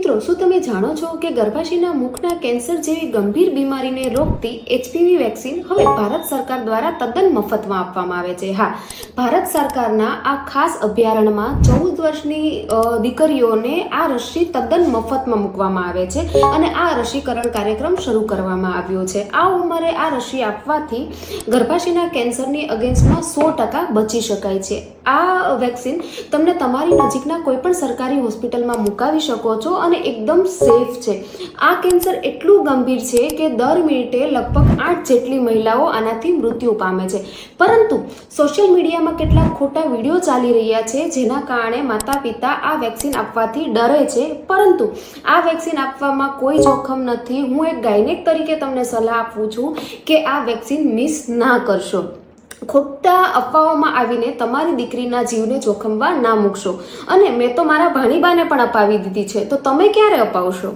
મિત્રો, શું તમે જાણો છો કે ગર્ભાશયના મુખના કેન્સર જેવી ગંભીર બીમારીને રોકતી એચપીવી વેક્સિન હવે ભારત સરકાર દ્વારા તદ્દન મફતમાં આપવામાં આવે છે? હા, ભારત સરકારના આ ખાસ અભયારણ્યમાં 14 વર્ષની દીકરીઓને આ રસી તદ્દન મફતમાં મૂકવામાં આવે છે અને આ રસીકરણ કાર્યક્રમ શરૂ કરવામાં આવ્યો છે. આ ઉંમરે આ રસી આપવાથી ગર્ભાશયના કેન્સરની અગેન્સ્ટમાં 100% બચી શકાય છે. આ વેક્સિન તમને તમારી નજીકના કોઈ પણ સરકારી હોસ્પિટલમાં મુકાવી શકો છો અને એકદમ સેફ છે. આ કેન્સર એટલું ગંભીર છે કે દર મિનિટે લગભગ 8 જેટલી મહિલાઓ આનાથી મૃત્યુ પામે છે. પરંતુ સોશિયલ મીડિયામાં કેટલાક ખોટા વિડીયો ચાલી રહ્યા છે જેના કારણે માતા પિતા આ વેક્સિન આપવાથી ડરે છે. પરંતુ આ વેક્સિન આપવામાં કોઈ જોખમ નથી. હું એક ગાયનેક તરીકે તમને સલાહ આપું છું કે આ વેક્સિન મિસ ના કરશો. ખોટા અફવાઓમાં આવીને તમારી દીકરીના જીવને જોખમવા ના મૂકશો. અને મેં તો મારા ભાણીબાને પણ અપાવી દીધી છે, તો તમે ક્યારે અપાવશો?